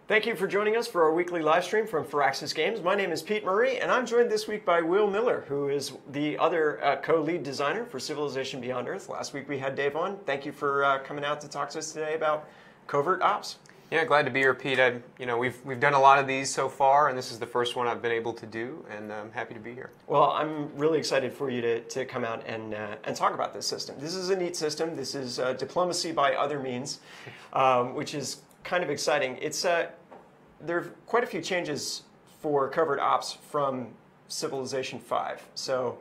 Thank you for joining us for our weekly live stream from Firaxis Games. My name is Pete Murray, and I'm joined this week by Will Miller, who is the other co-lead designer for Civilization Beyond Earth. Last week we had Dave on. Thank you for coming out to talk to us today about Covert Ops. Yeah, glad to be here, Pete. We've done a lot of these so far, and this is the first one I've been able to do, and I'm happy to be here. Well, I'm really excited for you to come out and talk about this system. This is a neat system. This is diplomacy by other means, which is kind of exciting. It's there are quite a few changes for Covert Ops from Civilization 5. So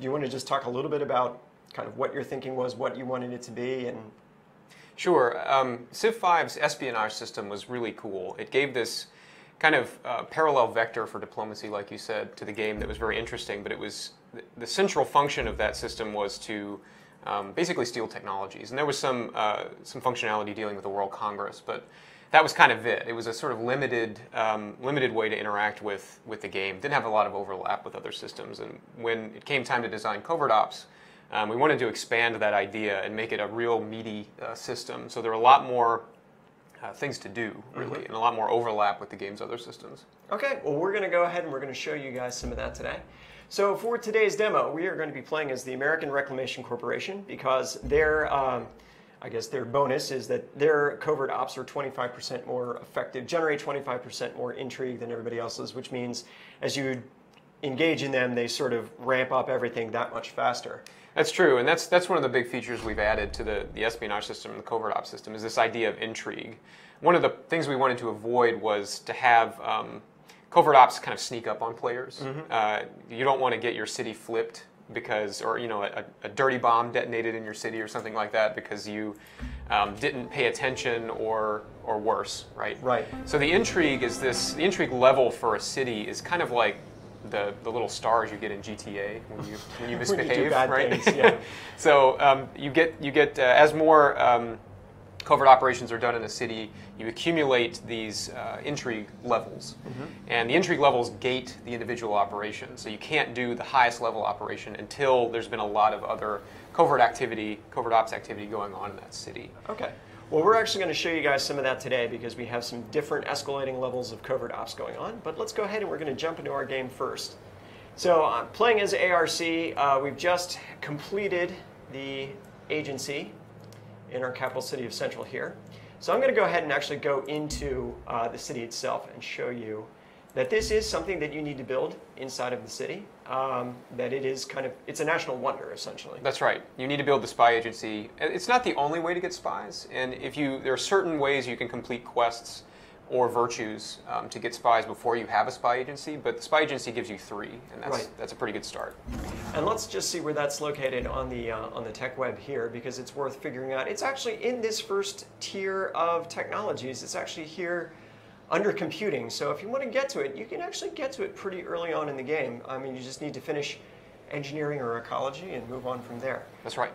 you want to just talk a little bit about kind of what your thinking was, what you wanted it to be, and Sure. Civ 5's espionage system was really cool. It gave this kind of parallel vector for diplomacy, like you said, to the game that was very interesting, but it was the central function of that system was to basically steal technologies. And there was some functionality dealing with the World Congress, but that was kind of it. It was a sort of limited way to interact with the game. Didn't have a lot of overlap with other systems. And when it came time to design Covert Ops, we wanted to expand that idea and make it a real meaty system. So there are a lot more things to do, really, and a lot more overlap with the game's other systems. Okay, well, we're going to go ahead and we're going to show you guys some of that today. So for today's demo, we are going to be playing as the American Reclamation Corporation because their bonus is that their covert ops are 25% more effective, generate 25% more intrigue than everybody else's, which means as you engage in them, they sort of ramp up everything that much faster. That's true, and that's one of the big features we've added to the espionage system and the covert ops system is this idea of intrigue. One of the things we wanted to avoid was to have covert ops kind of sneak up on players. You don't want to get your city flipped because, or a dirty bomb detonated in your city or something like that because you didn't pay attention or worse, right? Right. So the intrigue is the intrigue level for a city is kind of like the little stars you get in GTA when you misbehave, when you do bad right? things, yeah. So you get as more covert operations are done in a city, you accumulate these intrigue levels, and the intrigue levels gate the individual operation. So you can't do the highest level operation until there's been a lot of other covert ops activity going on in that city. Okay. Well, we're actually going to show you guys some of that today because we have some different escalating levels of covert ops going on. But let's go ahead and we're going to jump into our game first. So playing as ARC, we've just completed the agency in our capital city of Central here. So I'm going to go ahead and actually go into the city itself and show you that this is something that you need to build inside of the city, that it is it's a national wonder, essentially. That's right. You need to build the spy agency. It's not the only way to get spies, and there are certain ways you can complete quests or virtues to get spies before you have a spy agency, but the spy agency gives you 3, and that's a pretty good start. And let's just see where that's located on the tech web here, because it's worth figuring out. It's actually in this first tier of technologies. It's actually here under computing, so if you want to get to it, you can actually get to it pretty early on in the game. I mean, you just need to finish engineering or ecology and move on from there. That's right.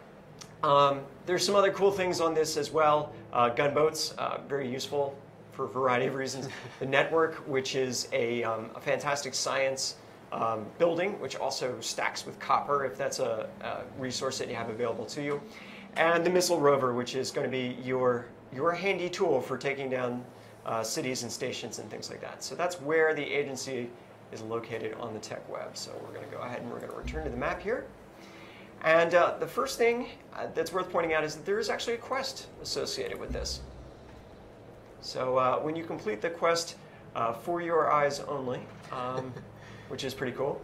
There's some other cool things on this as well. Gunboats, very useful for a variety of reasons. The network, which is a fantastic science building, which also stacks with copper if that's a resource that you have available to you. And the missile rover, which is going to be your handy tool for taking down cities and stations and things like that. So that's where the agency is located on the tech web. So we're going to go ahead and we're going to return to the map here. And the first thing that's worth pointing out is that there is actually a quest associated with this. So when you complete the quest for your eyes only, which is pretty cool,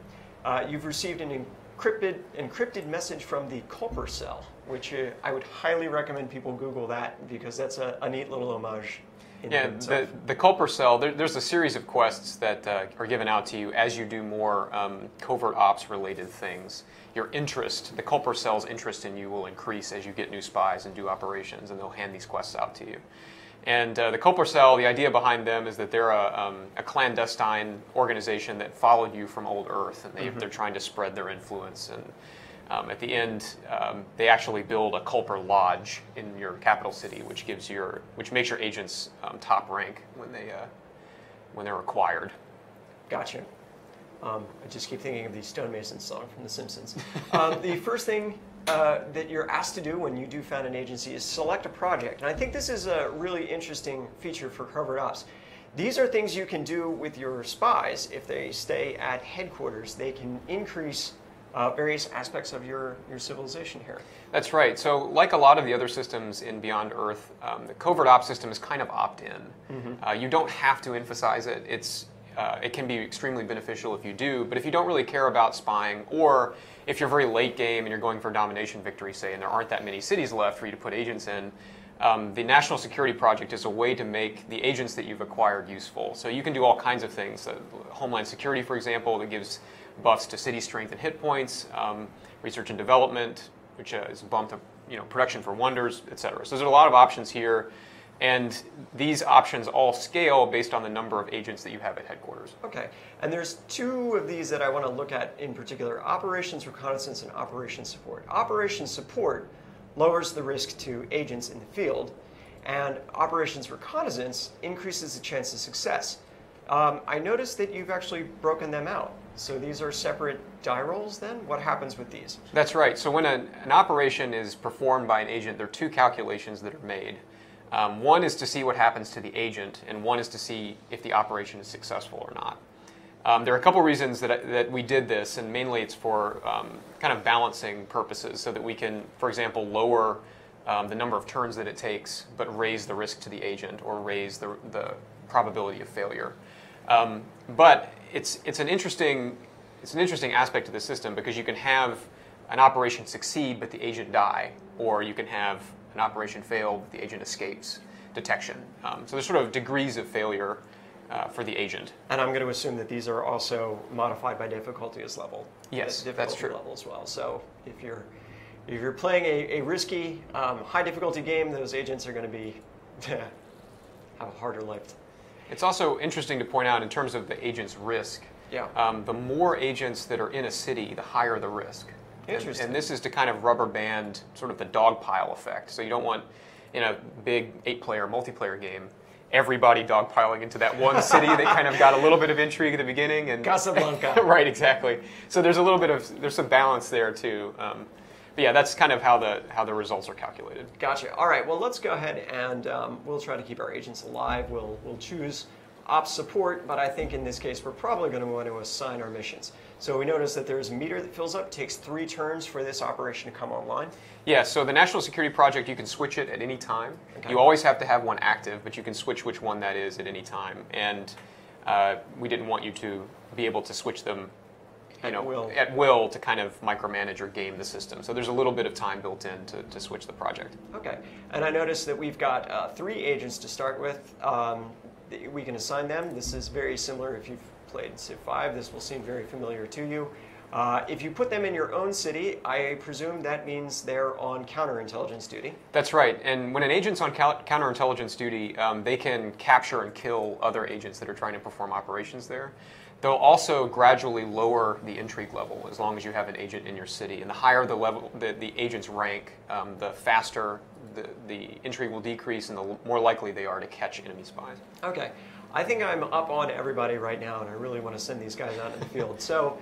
you've received an encrypted message from the Culper cell, which I would highly recommend people Google that because that's a neat little homage. Yeah, the Culper cell, there's a series of quests that are given out to you as you do more covert ops related things. Your interest, the Culper cell's interest in you will increase as you get new spies and do operations, and they'll hand these quests out to you. And the Culper cell, the idea behind them is that they're a clandestine organization that followed you from old Earth, and they're trying to spread their influence. And at the end, they actually build a Culper Lodge in your capital city, which makes your agents top rank when they're required. Gotcha. I just keep thinking of the Stonemason song from The Simpsons. The first thing that you're asked to do when you do found an agency is select a project. And I think this is a really interesting feature for Covert Ops. These are things you can do with your spies. If they stay at headquarters, they can increase various aspects of your civilization here. That's right. So like a lot of the other systems in Beyond Earth, the Covert Ops system is kind of opt-in. You don't have to emphasize it. It can be extremely beneficial if you do, but if you don't really care about spying, or if you're very late game and you're going for a domination victory, say, and there aren't that many cities left for you to put agents in, the National Security Project is a way to make the agents that you've acquired useful. So you can do all kinds of things. Homeland Security, for example, that gives buffs to city strength and hit points, research and development, which is bumped up, production for wonders, etc. So there's a lot of options here, and these options all scale based on the number of agents that you have at headquarters. Okay, and there's two of these that I want to look at in particular: operations reconnaissance and operations support. Operations support lowers the risk to agents in the field, and operations reconnaissance increases the chance of success. I noticed that you've actually broken them out. So these are separate die rolls then? What happens with these? That's right. So when an operation is performed by an agent, there are two calculations that are made. One is to see what happens to the agent, and one is to see if the operation is successful or not. There are a couple reasons that we did this, and mainly it's for kind of balancing purposes, so that we can, for example, lower the number of turns that it takes, but raise the risk to the agent, or raise the probability of failure. But it's an interesting aspect of the system, because you can have an operation succeed but the agent die, or you can have an operation fail but the agent escapes detection. So there's sort of degrees of failure for the agent. And I'm going to assume that these are also modified by difficulty level. Yes, that's true. Level as well. So if you're playing a risky, high difficulty game, those agents are going to be have a harder life. It's also interesting to point out in terms of the agent's risk. Yeah. The more agents that are in a city, the higher the risk. Interesting. And this is to kind of rubber band sort of the dogpile effect. So you don't want, in a big 8-player multiplayer game, everybody dogpiling into that one city that kind of got a little bit of intrigue at the beginning. And Casablanca. Right, exactly. So there's there's some balance there too. But yeah, that's kind of how the results are calculated. Gotcha. All right. Well, let's go ahead and we'll try to keep our agents alive. We'll choose ops support, but I think in this case we're probably going to want to assign our missions. So we notice that there's a meter that fills up. It takes 3 turns for this operation to come online. Yeah. So the National Security Project, you can switch it at any time. Okay. You always have to have one active, but you can switch which one that is at any time. And we didn't want you to be able to switch them at will to kind of micromanage or game the system. So there's a little bit of time built in to switch the project. Okay. And I noticed that we've got 3 agents to start with. We can assign them. This is very similar if you've played Civ 5. This will seem very familiar to you. If you put them in your own city, I presume that means they're on counterintelligence duty. That's right. And when an agent's on counterintelligence duty, they can capture and kill other agents that are trying to perform operations there. They'll also gradually lower the intrigue level as long as you have an agent in your city. And the higher the level, the agent's rank, the faster the intrigue will decrease, and the more likely they are to catch enemy spies. Okay. I think I'm up on everybody right now, and I really want to send these guys out in the field. So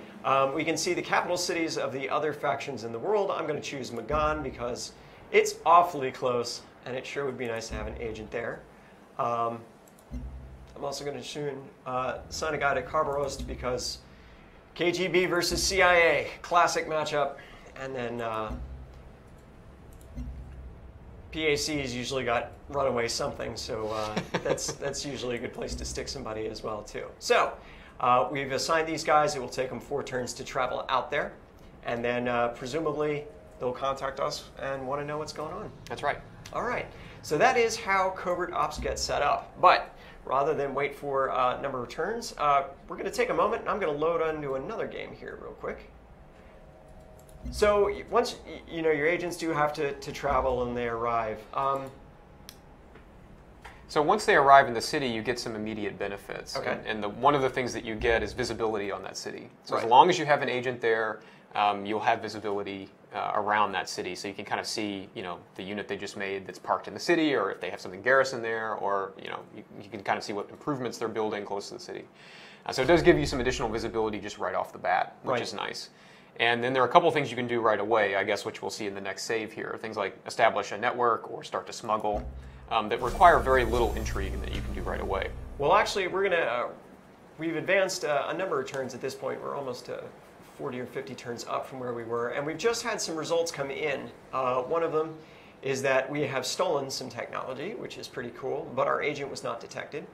we can see the capital cities of the other factions in the world. I'm going to choose Magan because it's awfully close, and it sure would be nice to have an agent there. I'm also going to assign a guy to Kharbarovsk because KGB versus CIA, classic matchup. And then PAC's usually got runaway something, so that's usually a good place to stick somebody as well too. So we've assigned these guys. It will take them 4 turns to travel out there, and then presumably they'll contact us and want to know what's going on. That's right. All right. So that is how Covert Ops gets set up. But rather than wait for a number of turns, we're going to take a moment, and I'm going to load onto another game here real quick. So once your agents do have to travel and they arrive. So once they arrive in the city, you get some immediate benefits. Okay. And one of the things that you get is visibility on that city. So Right. as long as you have an agent there, you'll have visibility around that city. So you can kind of see, the unit they just made that's parked in the city, or if they have something garrisoned there, or you can kind of see what improvements they're building close to the city. So it does give you some additional visibility just right off the bat, which Right. is nice. And then there are a couple of things you can do right away, I guess, which we'll see in the next save here. Things like establish a network or start to smuggle. that require very little intrigue and that you can do right away. Well, actually, we've advanced a number of turns at this point. We're almost 40 or 50 turns up from where we were, and we've just had some results come in. One of them is that we have stolen some technology, which is pretty cool, but our agent was not detected.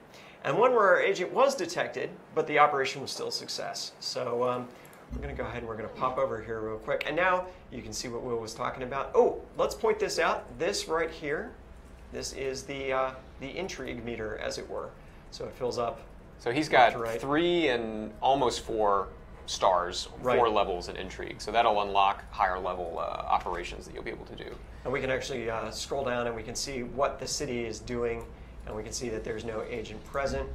And one where our agent was detected, but the operation was still a success. So we're going to go ahead and we're going to pop over here real quick. And now you can see what Will was talking about. Oh, let's point this out. This right here, this is the intrigue meter, as it were. So it fills up. So he's got 3 and almost 4 stars, 4 levels in intrigue. So that'll unlock higher level operations that you'll be able to do. And we can actually scroll down and we can see what the city is doing. And we can see that there's no agent present.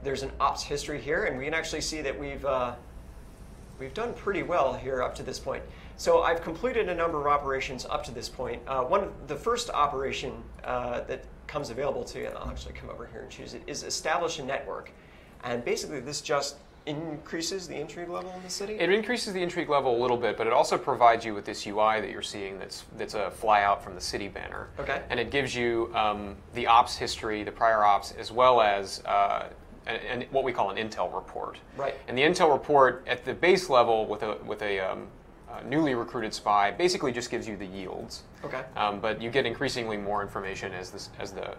There's an ops history here, and we can actually see that we've done pretty well here up to this point. So I've completed a number of operations up to this point. The first operation that comes available to you, and I'll actually come over here and choose it, is establish a network. And basically this just increases the intrigue level in the city? It increases the intrigue level a little bit, but it also provides you with this UI that you're seeing that's a fly out from the city banner. Okay. And it gives you the ops history, the prior ops, as well as and what we call an intel report. Right. And the intel report at the base level with a newly recruited spy basically just gives you the yields. Okay. But you get increasingly more information as the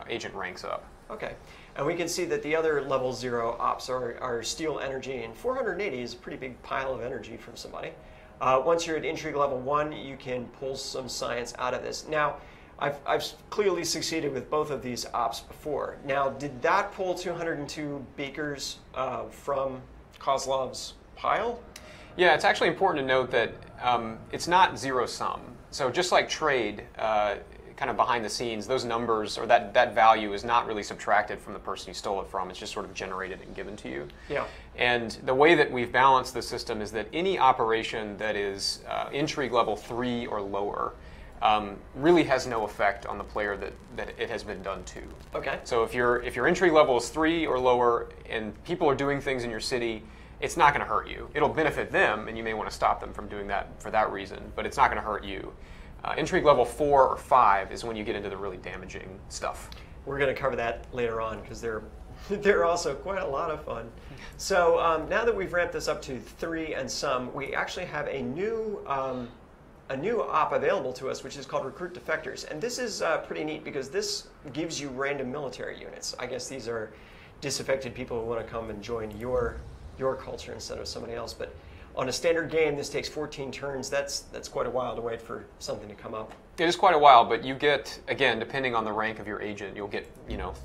agent ranks up. Okay. And we can see that the other level 0 ops are steal energy, and 480 is a pretty big pile of energy from somebody. Once you're at intrigue level 1, you can pull some science out of this. Now, I've clearly succeeded with both of these ops before. Now, did that pull 202 beakers from Kozlov's pile? Yeah, it's actually important to note that it's not zero sum. So just like trade, kind of behind the scenes, those numbers or that value is not really subtracted from the person you stole it from. It's just sort of generated and given to you. Yeah. And the way that we've balanced the system is that any operation that is intrigue level 3 or lower really has no effect on the player that it has been done to. Okay. So if your intrigue level is 3 or lower and people are doing things in your city, it's not going to hurt you. It'll benefit them, and you may want to stop them from doing that for that reason, but it's not going to hurt you. Intrigue level 4 or 5 is when you get into the really damaging stuff. We're going to cover that later on because they're also quite a lot of fun. So now that we've ramped this up to 3 and some, we actually have a new op available to us, which is called Recruit Defectors. And this is pretty neat because this gives you random military units. I guess these are disaffected people who want to come and join your culture instead of somebody else. But on a standard game, this takes 14 turns. That's quite a while to wait for something to come up. It is quite a while, but you get, again, depending on the rank of your agent, you'll get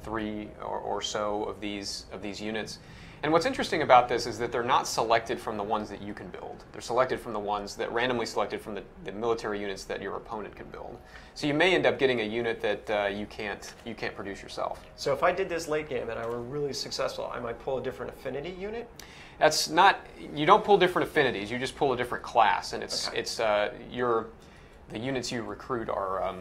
3 or so of these units. And what's interesting about this is that they're not selected from the ones that you can build. They're selected from the ones that randomly selected from the military units that your opponent can build. So you may end up getting a unit that you can't produce yourself. So if I did this late game and I were really successful, I might pull a different affinity unit? That's not, you don't pull different affinities, you just pull a different class, and the units you recruit are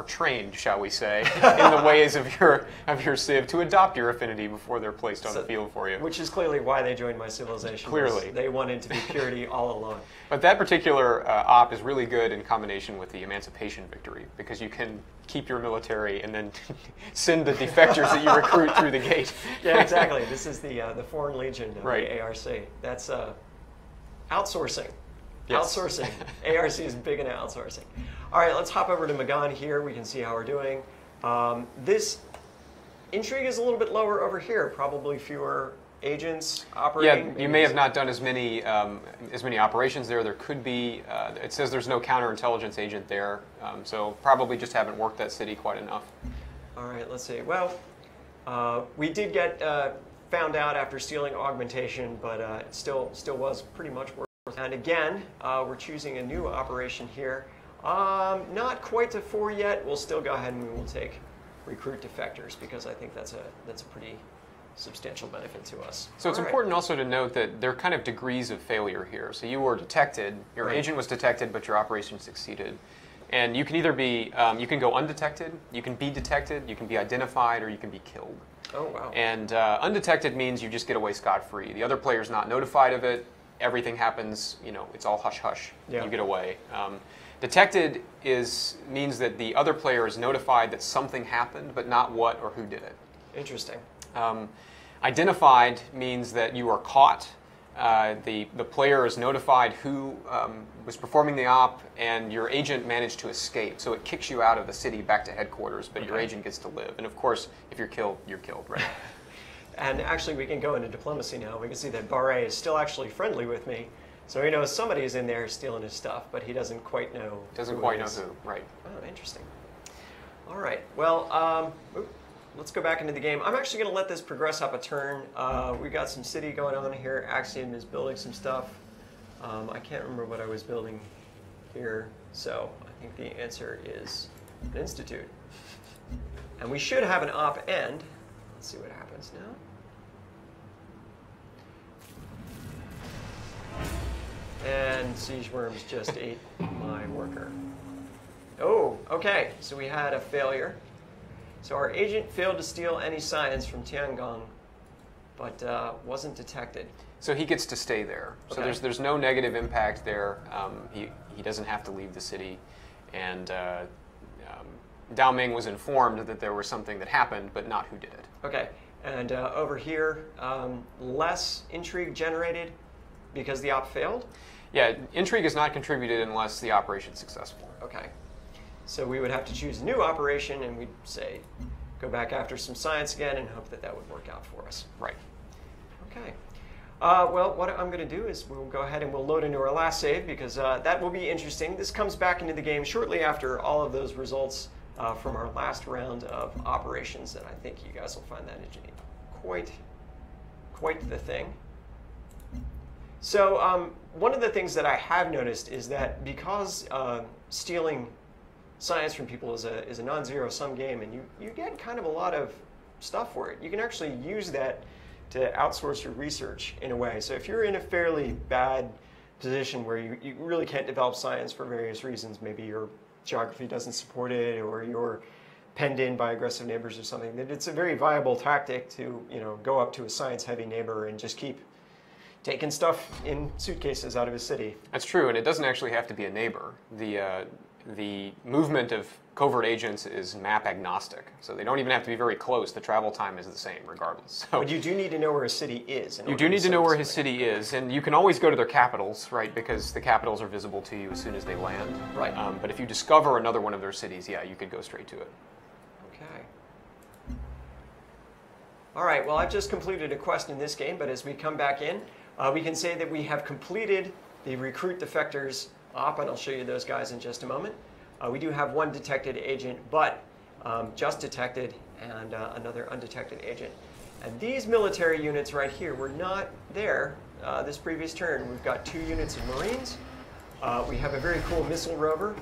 trained, shall we say, in the ways of your civ to adopt your affinity before they're placed on the field for you. Which is clearly why they joined my civilization. Clearly. They wanted to be purity all along. But that particular op is really good in combination with the Emancipation Victory, because you can keep your military and then send the defectors that you recruit through the gate. Yeah, exactly. This is the Foreign Legion of right. the ARC. That's outsourcing. Yes. Outsourcing. ARC is big into outsourcing. All right, let's hop over to Magan here. We can see how we're doing. This intrigue is a little bit lower over here. Probably fewer agents operating. Yeah, you may have not done as many operations there. There could be. It says there's no counterintelligence agent there, so probably just haven't worked that city quite enough. All right, let's see. Well, we did get found out after stealing augmentation, but it still was pretty much worth. And again, we're choosing a new operation here. Not quite to 4 yet. We'll still go ahead and we will take recruit defectors because I think that's a pretty substantial benefit to us. So it's important also to note that there are kind of degrees of failure here. So you were detected, your agent was detected, but your operation succeeded. And you can either be, you can go undetected, you can be detected, you can be identified, or you can be killed. Oh, wow. And undetected means you just get away scot-free. The other player's not notified of it. Everything happens, it's all hush-hush. Yeah. You get away. Detected means that the other player is notified that something happened, but not what or who did it. Interesting. Identified means that you are caught. The player is notified who was performing the op, and your agent managed to escape. So it kicks you out of the city back to headquarters, but your agent gets to live. And of course, if you're killed, right? And actually, we can go into diplomacy now. We can see that Barre is still actually friendly with me. So he knows somebody's in there stealing his stuff, but he doesn't quite know who, right. Oh, interesting. All right. Well, let's go back into the game. I'm actually going to let this progress up a turn. We got some city going on here. Axiom is building some stuff. I can't remember what I was building here, so I think the answer is an institute. And we should have an op end. Let's see what happens now. And Siege Worms just ate my worker. Oh, okay. So we had a failure. So our agent failed to steal any science from Tiangong, but wasn't detected. So he gets to stay there. Okay. So there's no negative impact there. He doesn't have to leave the city. And Dao Ming was informed that there was something that happened, but not who did it. Okay. And over here, less intrigue generated because the op failed? Yeah, intrigue is not contributed unless the operation's successful. Okay. So we would have to choose a new operation, and we'd say, go back after some science again and hope that that would work out for us. Right. Okay. Well, what I'm going to do is we'll go ahead and we'll load into our last save, because that will be interesting. This comes back into the game shortly after all of those results from our last round of operations, and I think you guys will find that quite the thing. So one of the things that I have noticed is that because stealing science from people is a non-zero sum game, and you get kind of a lot of stuff for it. You can actually use that to outsource your research in a way. So if you're in a fairly bad position where you really can't develop science for various reasons, maybe your geography doesn't support it, or you're penned in by aggressive neighbors or something, then it's a very viable tactic to go up to a science-heavy neighbor and just keep taking stuff in suitcases out of his city. That's true, and it doesn't actually have to be a neighbor. The movement of covert agents is map agnostic, so they don't even have to be very close. The travel time is the same regardless. So but you do need to know where a city is. You do need to know where his city is, and you can always go to their capitals, right? Because the capitals are visible to you as soon as they land. Right. But if you discover another one of their cities, yeah, you could go straight to it. Okay. All right, well, I've just completed a quest in this game, but as we come back in, we can say that we have completed the Recruit Defectors op, and I'll show you those guys in just a moment. We do have one detected agent, but just detected, and another undetected agent. And these military units right here were not there this previous turn. We've got 2 units of Marines. We have a very cool missile rover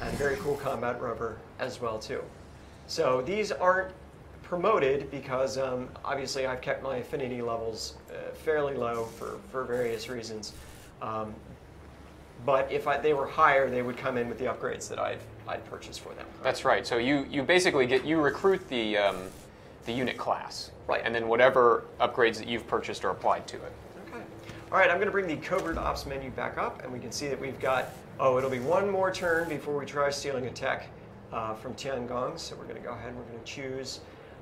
and a very cool combat rover as well, too. So these aren't promoted because obviously I've kept my affinity levels fairly low for various reasons. But if they were higher, they would come in with the upgrades that I'd purchased for them. That's right. So you basically recruit the unit class, right, and then whatever upgrades that you've purchased are applied to it. Okay. All right. I'm going to bring the Covert Ops menu back up, and we can see that we've got. Oh, it'll be one more turn before we try stealing a tech from Tiangong. So we're going to go ahead and we're going to choose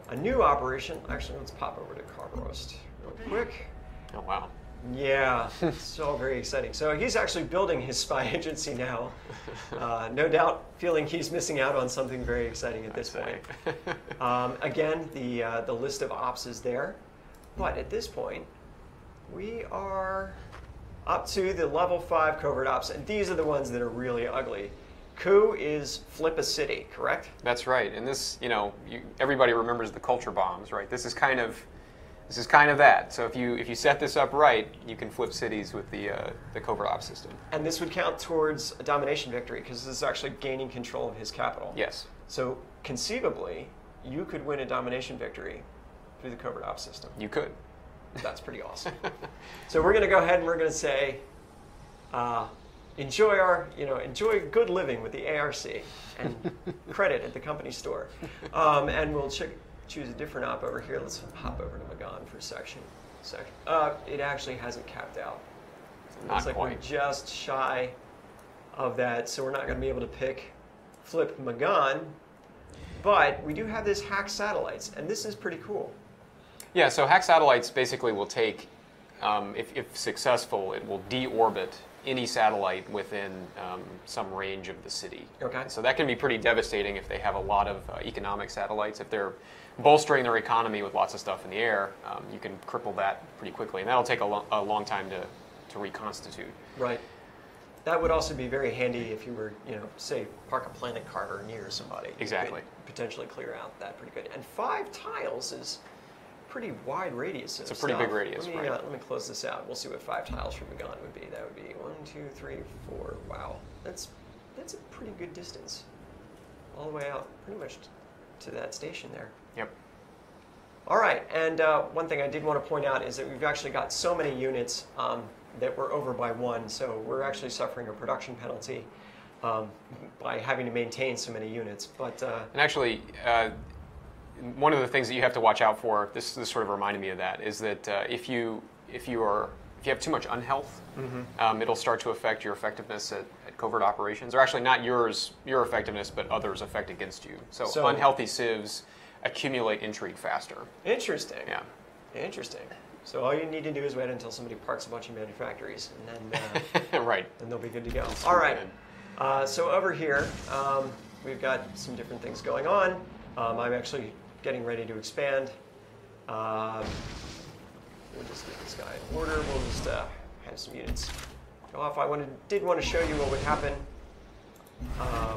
a new operation. Actually, let's pop over to Carb Roast real quick. Oh wow. Yeah, it's all very exciting. So he's actually building his spy agency now. No doubt feeling he's missing out on something very exciting at this point. Again, the list of ops is there. But at this point, we are up to the level 5 covert ops. And these are the ones that are really ugly. Coup is flip a city, correct? That's right. And this, everybody remembers the culture bombs, right? This is kind of that. So if you set this up right, you can flip cities with the Covert Ops system. And this would count towards a domination victory because this is actually gaining control of his capital. Yes. So conceivably, you could win a domination victory through the Covert Ops system. You could. That's pretty awesome. So we're going to go ahead and we're going to say, enjoy good living with the ARC and credit at the company store, and we'll choose a different op over here. Let's hop over to Magan for a section. It actually hasn't capped out. Not Looks like quite. we're just shy of that, so we're not going to be able to pick Flip Magan. But we do have this hack satellites, and this is pretty cool. Yeah, so hack satellites basically will take, if successful, it will deorbit any satellite within some range of the city. Okay. So that can be pretty devastating if they have a lot of economic satellites. If they're bolstering their economy with lots of stuff in the air, you can cripple that pretty quickly, and that'll take a long time to reconstitute. Right. That would also be very handy if you were, say, park a planet carver near somebody. Exactly. You could potentially clear out that pretty good. And 5 tiles is pretty wide radius of It's a pretty stuff. big radius, right? Let me close this out. We'll see what 5 tiles from Magan would be. That would be 1, 2, 3, 4. Wow, that's a pretty good distance, all the way out, pretty much to that station there. Yep. All right, and one thing I did want to point out is that we've actually got so many units that we're over by 1, so we're actually suffering a production penalty by having to maintain so many units. But and actually, one of the things that you have to watch out for, this sort of reminded me of that, is that if you have too much unhealth, it'll start to affect your effectiveness at covert operations, or actually not your effectiveness, but others affect against you. So unhealthy civs accumulate intrigue faster. Interesting. Yeah. Interesting. So all you need to do is wait until somebody parks a bunch of manufactories, and then right. then they'll be good to go. All right. So over here, we've got some different things going on. I'm actually getting ready to expand. We'll just get this guy in order. We'll just have some units go off. I did want to show you what would happen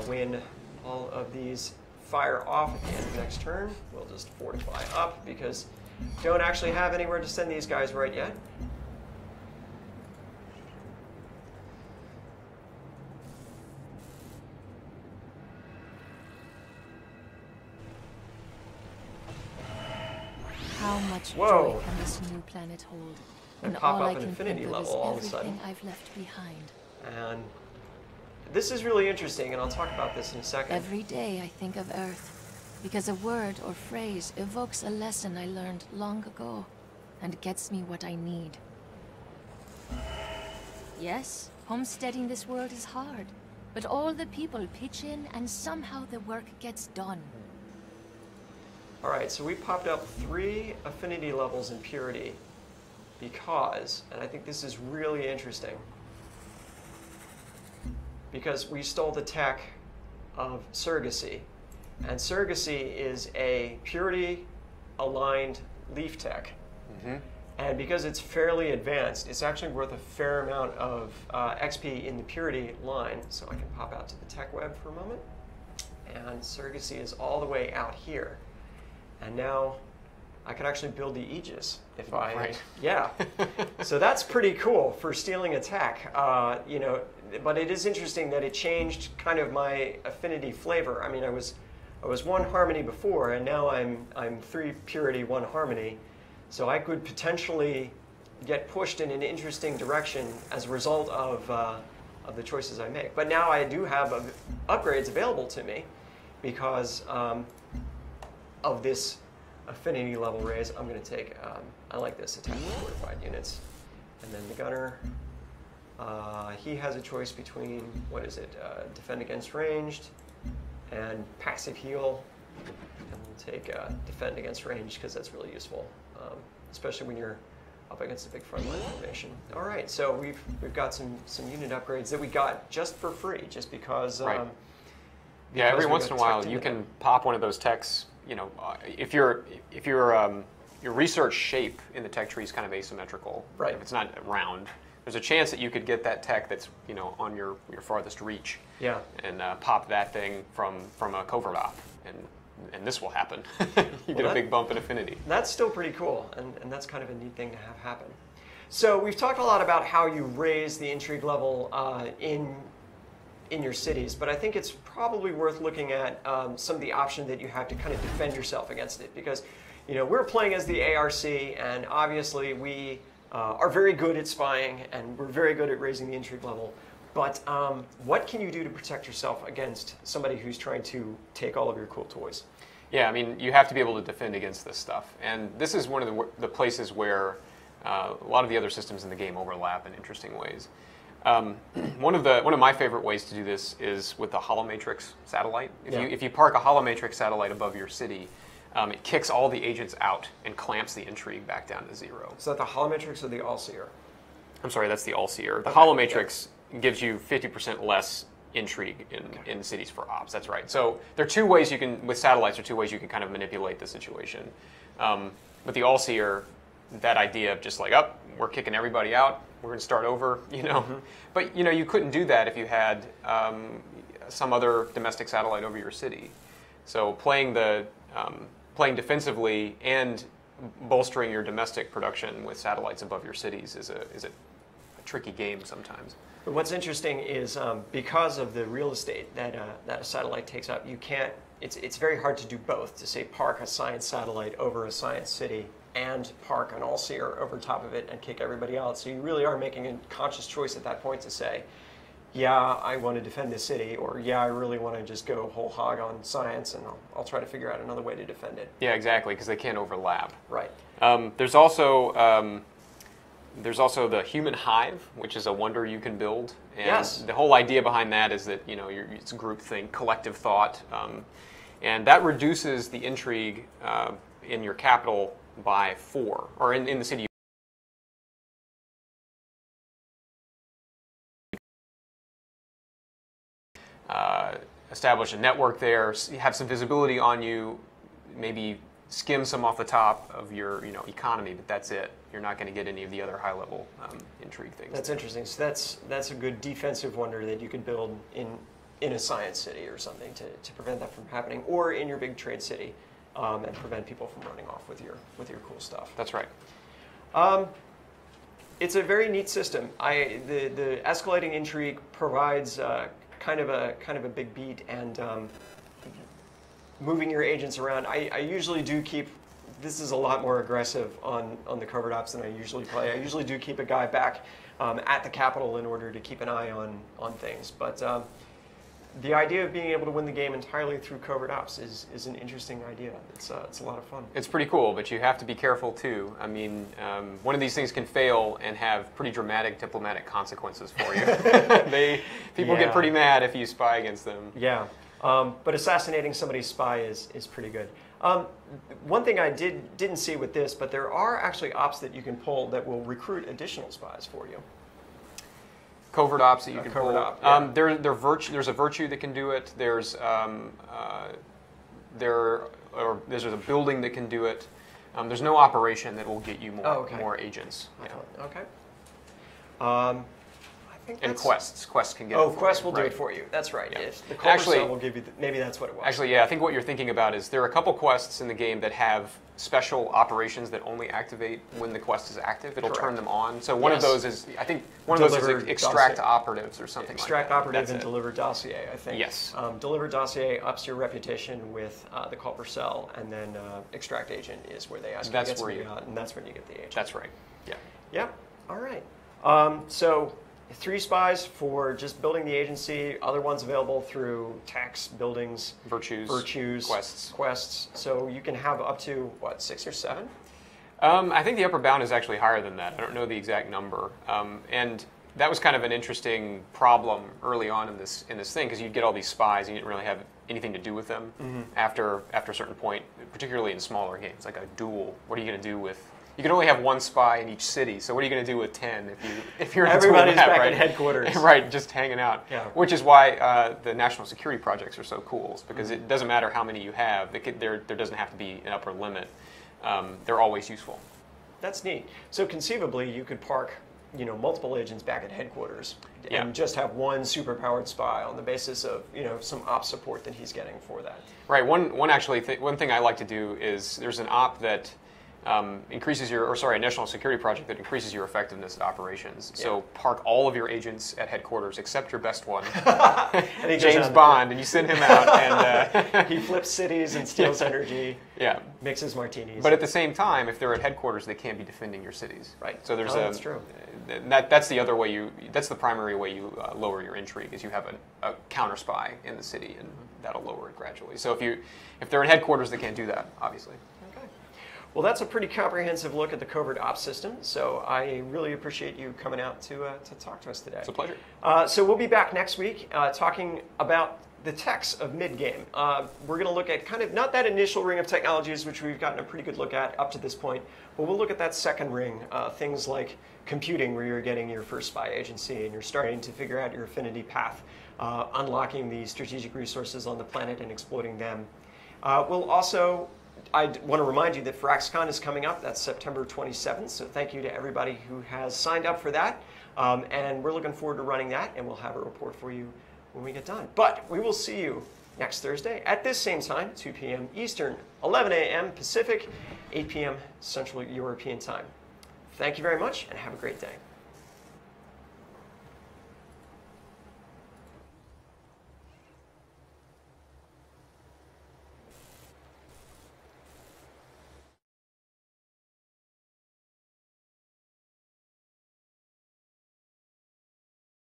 when all of these fire off at the end of next turn. We'll just fortify up because don't actually have anywhere to send these guys right yet. How much Whoa. joy can this new planet hold? And When pop all up I an can Affinity think of level is all of a sudden. everything I've left behind. And this is really interesting, and I'll talk about this in a second. Every day I think of Earth, because a word or phrase evokes a lesson I learned long ago, and gets me what I need. Yes, homesteading this world is hard, but all the people pitch in, and somehow the work gets done. All right, so we popped up 3 affinity levels in purity because, and I think this is really interesting, because we stole the tech of surrogacy. And surrogacy is a purity aligned leaf tech. And because it's fairly advanced, it's actually worth a fair amount of XP in the purity line. So I can pop out to the tech web for a moment. And surrogacy is all the way out here. And now I could actually build the Aegis if I, Right. yeah. So that's pretty cool for stealing a tech, but it is interesting that it changed kind of my affinity flavor. I mean, I was 1 harmony before, and now I'm 3 purity, 1 harmony. So I could potentially get pushed in an interesting direction as a result of the choices I make. But now I do have upgrades available to me because of this affinity level raise. I'm going to take, I like this, attack with fortified units. And then the gunner, he has a choice between, what is it, defend against ranged and passive heal. And we'll take defend against ranged because that's really useful, especially when you're up against a big frontline formation. All right, so we've got some unit upgrades that we got just for free, just because. Right. Yeah, every once in a while you can pop one of those techs. If your research shape in the tech tree is kind of asymmetrical, right? If it's not round, there's a chance that you could get that tech that's on your farthest reach. Yeah. And pop that thing from a covert op, and this will happen. You get a big bump in affinity. That's still pretty cool, and that's kind of a neat thing to have happen. So we've talked a lot about how you raise the intrigue level in your cities, but I think it's probably worth looking at some of the options that you have to kind of defend yourself against it, because we're playing as the ARC, and obviously we are very good at spying, and we're very good at raising the intrigue level. But what can you do to protect yourself against somebody who's trying to take all of your cool toys? Yeah, I mean, you have to be able to defend against this stuff, and this is one of the places where a lot of the other systems in the game overlap in interesting ways. One of my favorite ways to do this is with the holomatrix satellite. If you park a holomatrix satellite above your city, it kicks all the agents out and clamps the intrigue back down to 0. Is that the holomatrix or the all-seer? I'm sorry, that's the all-seer. The Okay, holomatrix gives you 50% less intrigue in cities for ops. That's right. So there are 2 ways you can, with satellites, there are 2 ways you can kind of manipulate the situation. But the all-seer, that idea of just like, we're kicking everybody out, we're going to start over, you know. Mm-hmm. But, you know, you couldn't do that if you had some other domestic satellite over your city. So playing defensively and bolstering your domestic production with satellites above your cities is a tricky game sometimes. But what's interesting is because of the real estate that a satellite takes up, you can't. It's very hard to do both. To say park a science satellite over a science city and park an all-seer over top of it and kick everybody out. So you really are making a conscious choice at that point to say, yeah, I want to defend this city, or yeah, I really want to just go whole hog on science, and I'll try to figure out another way to defend it. Yeah, exactly, because they can't overlap. Right. There's also the human hive, which is a wonder you can build. And yes. The whole idea behind that is that, you know, it's groupthink, collective thought, and that reduces the intrigue in your capital by 4, or in the city. Establish a network there, have some visibility on you, maybe skim some off the top of your economy, but that's it. You're not going to get any of the other high-level intrigue things. That's interesting. So that's a good defensive wonder that you can build in a science city or something to prevent that from happening, or in your big trade city, and prevent people from running off with your cool stuff. That's right. It's a very neat system. The escalating intrigue provides kind of a big beat, and moving your agents around. I usually do keep. This is a lot more aggressive on the Covert Ops than I usually play. I usually do keep a guy back at the Capitol in order to keep an eye on things. But the idea of being able to win the game entirely through Covert Ops is an interesting idea. It's a lot of fun. It's pretty cool, but you have to be careful too. I mean, one of these things can fail and have pretty dramatic diplomatic consequences for you. People get pretty mad if you spy against them. Yeah, but assassinating somebody's spy is pretty good. One thing I didn't see with this, but there are actually ops that you can pull that will recruit additional spies for you. Covert ops that you can pull. Op, yeah. There's a virtue that can do it. There's there's a building that can do it. There's no operation that will get you more agents. Yeah. Okay. And quests can get. Oh, it for quests you, will right. do it for you. That's right. Yeah. If the Covert cell will give you. Maybe that's what it was. Actually, yeah. I think what you're thinking about is there are a couple quests in the game that have special operations that only activate when the quest is active. It'll turn them on. So one of those is, I think, one of those is extract operatives or something. Extract like that. operative and deliver dossier. I think. Yes. Deliver dossier ups your reputation with the Covert cell, and then extract agent is where they ask you to get somebody out, and that's when you get the agent. That's right. Yeah. Yeah. All right. So 3 spies for just building the agency, other ones available through tax, buildings, virtues, quests. So you can have up to, what, 6 or 7? I think the upper bound is actually higher than that. I don't know the exact number. And that was kind of an interesting problem early on in this thing, because you'd get all these spies and you didn't really have anything to do with them after a certain point, particularly in smaller games, like a duel. What are you going to do with... You can only have 1 spy in each city, so what are you going to do with 10 if you're everybody's back right? at headquarters, right? Just hanging out. Yeah. Which is why the national security projects are so cool, because it doesn't matter how many you have. There doesn't have to be an upper limit. They're always useful. That's neat. So conceivably, you could park, multiple agents back at headquarters and just have 1 superpowered spy on the basis of, some op support that he's getting for that. Right. One thing I like to do is there's an op that increases a national security project that increases your effectiveness at operations. Yeah. So park all of your agents at headquarters except your best one, and James Bond, and you send him out, and he flips cities and steals energy. Yeah, mixes martinis. But at the same time, if they're at headquarters, they can't be defending your cities. Right. So there's that's true. That's the other way that's the primary way you lower your intrigue, is you have a counter spy in the city, and that'll lower it gradually. So if they're at headquarters, they can't do that, obviously. Well, that's a pretty comprehensive look at the Covert Ops system, so I really appreciate you coming out to talk to us today. It's a pleasure. So we'll be back next week talking about the techs of mid-game. We're going to look at kind of not that initial ring of technologies, which we've gotten a pretty good look at up to this point, but we'll look at that second ring, things like computing, where you're getting your first spy agency and you're starting to figure out your affinity path, unlocking the strategic resources on the planet and exploiting them. We'll also, I want to remind you that FraxCon is coming up. That's September 27th, so thank you to everybody who has signed up for that. And we're looking forward to running that, and we'll have a report for you when we get done. But we will see you next Thursday at this same time, 2 p.m. Eastern, 11 a.m. Pacific, 8 p.m. Central European Time. Thank you very much, and have a great day.